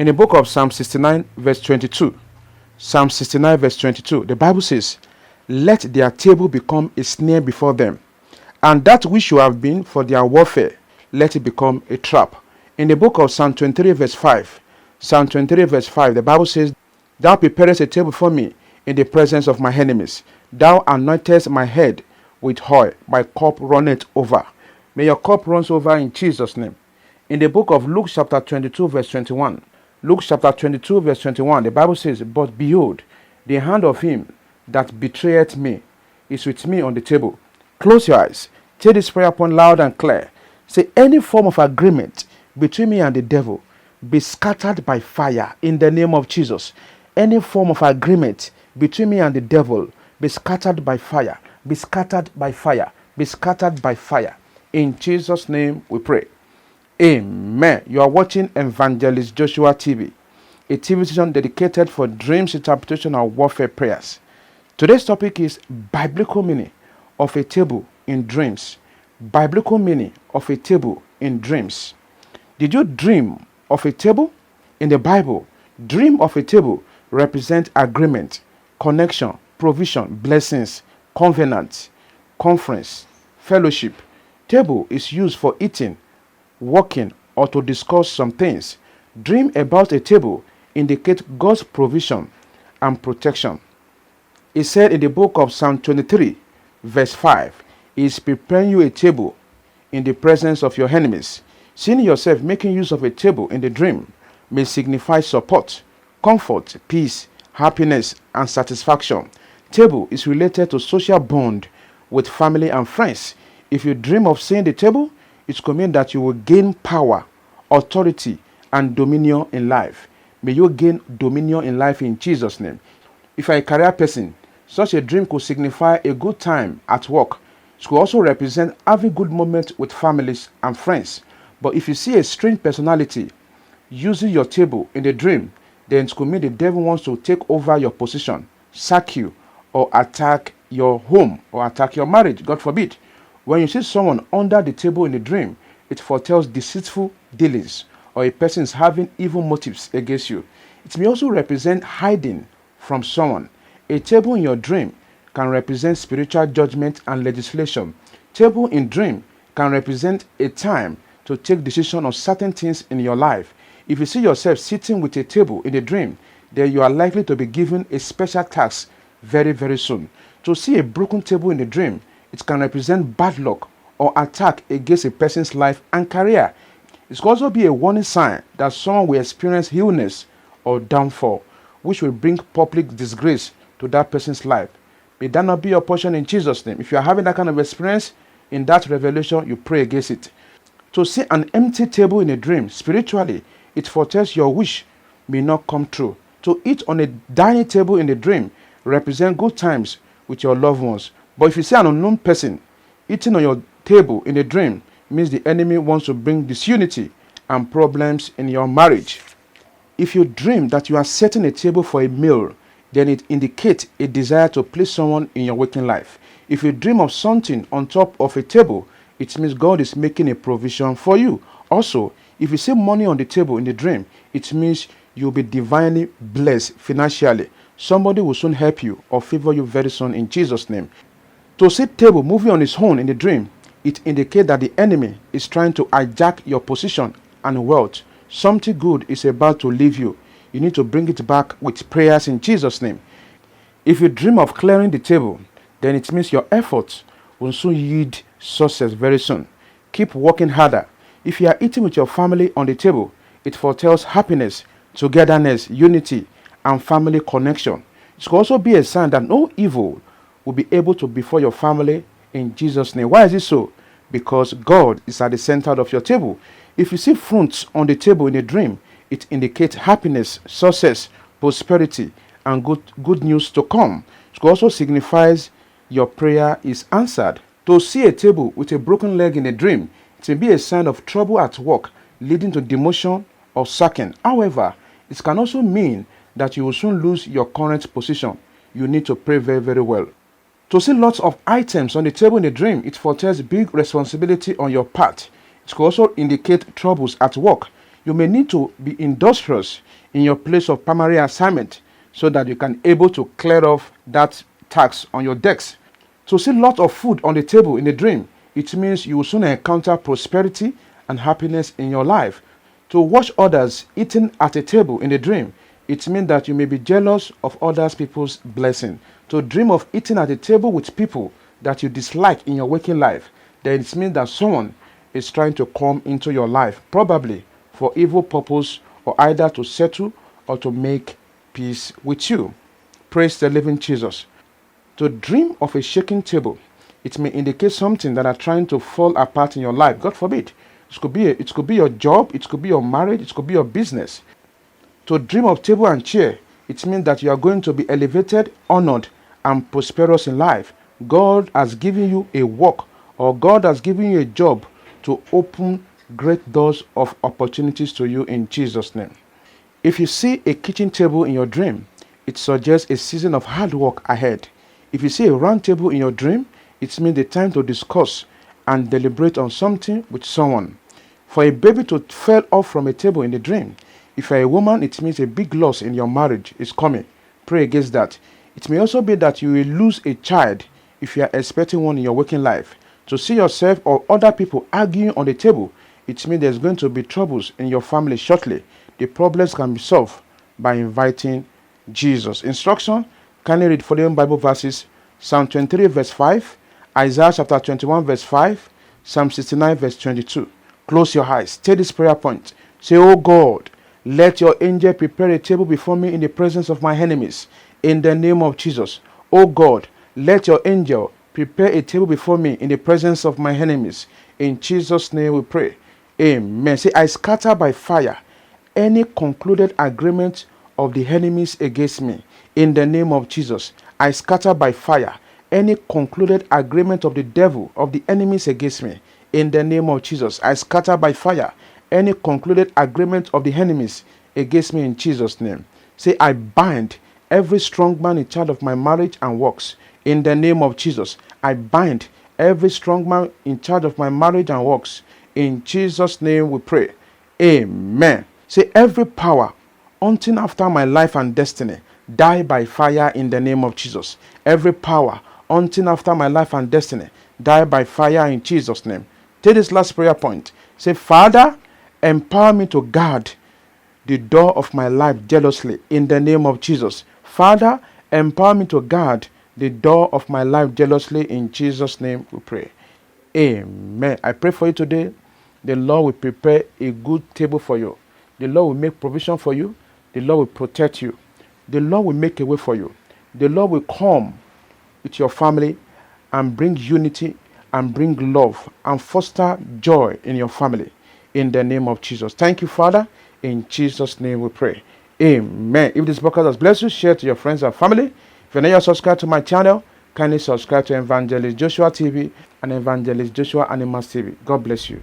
In the book of Psalm 69 verse 22, Psalm 69 verse 22, the Bible says, "Let their table become a snare before them, and that which should have been for their warfare, let it become a trap." In the book of Psalm 23 verse 5, Psalm 23 verse 5, the Bible says, "Thou preparest a table for me in the presence of my enemies. Thou anointest my head with oil, my cup runneth over." May your cup run over in Jesus' name. In the book of Luke chapter 22 verse 21, Luke chapter 22 verse 21, the Bible says, "But behold, the hand of him that betrayeth me is with me on the table." Close your eyes. Take this prayer point loud and clear. Say, any form of agreement between me and the devil be scattered by fire in the name of Jesus. Any form of agreement between me and the devil be scattered by fire. Be scattered by fire. Be scattered by fire. In Jesus' name we pray. Amen. You are watching Evangelist Joshua TV, a TV station dedicated for dreams interpretation and warfare prayers. Today's topic is biblical meaning of a table in dreams. Biblical meaning of a table in dreams. Did you dream of a table? In the Bible, dream of a table represent agreement, connection, provision, blessings, covenant, conference, fellowship. Table is used for eating, walking, or to discuss some things. Dream about a table indicate God's provision and protection. It said in the book of Psalm 23 verse 5, "He is preparing you a table in the presence of your enemies." Seeing yourself making use of a table in the dream may signify support, comfort, peace, happiness, and satisfaction. Table is related to social bond with family and friends. If you dream of seeing the table, it could mean that you will gain power, authority, and dominion in life. May you gain dominion in life in Jesus' name. If you are a career person, such a dream could signify a good time at work. It could also represent having good moments with families and friends. But if you see a strange personality using your table in the dream, then it could mean the devil wants to take over your position, sack you, or attack your home, or attack your marriage, God forbid. When you see someone under the table in the dream, it foretells deceitful dealings, or a person is having evil motives against you. It may also represent hiding from someone. A table in your dream can represent spiritual judgment and legislation. Table in dream can represent a time to take decision on certain things in your life. If you see yourself sitting with a table in a dream, then you are likely to be given a special task very, very soon. To see a broken table in a dream, it can represent bad luck or attack against a person's life and career. It could also be a warning sign that someone will experience illness or downfall, which will bring public disgrace to that person's life. May that not be your portion in Jesus' name. If you are having that kind of experience in that revelation, you pray against it. To see an empty table in a dream, spiritually, it foretells your wish may not come true. To eat on a dining table in a dream represent good times with your loved ones. But if you see an unknown person eating on your table in a dream, it means the enemy wants to bring disunity and problems in your marriage. If you dream that you are setting a table for a meal, then it indicates a desire to please someone in your waking life. If you dream of something on top of a table, it means God is making a provision for you. Also, if you see money on the table in the dream, it means you'll be divinely blessed financially. Somebody will soon help you or favor you very soon in Jesus' name. To see table moving on its own in the dream, it indicates that the enemy is trying to hijack your position and wealth. Something good is about to leave you. You need to bring it back with prayers in Jesus' name. If you dream of clearing the table, then it means your efforts will soon yield success very soon. Keep working harder. If you are eating with your family on the table, it foretells happiness, togetherness, unity, and family connection. It could also be a sign that no evil will be able to befall your family in Jesus' name. Why is it so? Because God is at the center of your table. If you see fruits on the table in a dream, it indicates happiness, success, prosperity, and good news to come. It also signifies your prayer is answered. To see a table with a broken leg in a dream, it may be a sign of trouble at work, leading to demotion or sacking. However, it can also mean that you will soon lose your current position. You need to pray very, very well. To see lots of items on the table in a dream, it foretells big responsibility on your part. It could also indicate troubles at work. You may need to be industrious in your place of primary assignment so that you can able to clear off that tax on your decks. To see lot of food on the table in a dream, it means you will soon encounter prosperity and happiness in your life. To watch others eating at a table in a dream, it means that you may be jealous of other people's blessing. To dream of eating at a table with people that you dislike in your waking life, then it means that someone is trying to come into your life, probably for evil purpose, or either to settle or to make peace with you. Praise the living Jesus. To dream of a shaking table, it may indicate something that are trying to fall apart in your life. God forbid. It could be your job, it could be your marriage, it could be your business. To dream of table and chair, it means that you are going to be elevated, honored, and prosperous in life. God has given you a work, or God has given you a job to open great doors of opportunities to you in Jesus' name. If you see a kitchen table in your dream, it suggests a season of hard work ahead. If you see a round table in your dream, it means the time to discuss and deliberate on something with someone. For a baby to fall off from a table in the dream, if you're a woman, it means a big loss in your marriage is coming. Pray against that. It may also be that you will lose a child if you are expecting one in your working life. To see yourself or other people arguing on the table, it means there's going to be troubles in your family shortly. The problems can be solved by inviting Jesus. Instruction, kindly read following Bible verses: Psalm 23 verse 5, Isaiah chapter 21 verse 5, Psalm 69 verse 22. Close your eyes. Take this prayer point. Say, "Oh God, let your angel prepare a table before me in the presence of my enemies. In the name of Jesus. Oh God, let your angel prepare a table before me in the presence of my enemies. In Jesus' name we pray. Amen." Say, "I scatter by fire any concluded agreement of the enemies against me. In the name of Jesus. I scatter by fire any concluded agreement of the devil, of the enemies against me. In the name of Jesus. I scatter by fire any concluded agreement of the enemies against me in Jesus' name." Say, "I bind every strong man in charge of my marriage and works. In the name of Jesus. I bind every strong man in charge of my marriage and works. In Jesus' name we pray. Amen." Say, "Every power hunting after my life and destiny, die by fire in the name of Jesus." Every power hunting after my life and destiny, die by fire in Jesus' name. Take this last prayer point. Say, "Father, empower me to guard the door of my life jealously in the name of Jesus." Father, empower me to guard the door of my life jealously. In Jesus' name we pray. Amen. I pray for you today. The Lord will prepare a good table for you. The Lord will make provision for you. The Lord will protect you. The Lord will make a way for you. The Lord will come with your family and bring unity and bring love and foster joy in your family. In the name of Jesus. Thank you, Father. In Jesus' name we pray. Amen. If this podcast has blessed you, share to your friends and family. If you're not yet subscribed to my channel, kindly subscribe to Evangelist Joshua TV and Evangelist Joshua Animals TV. God bless you.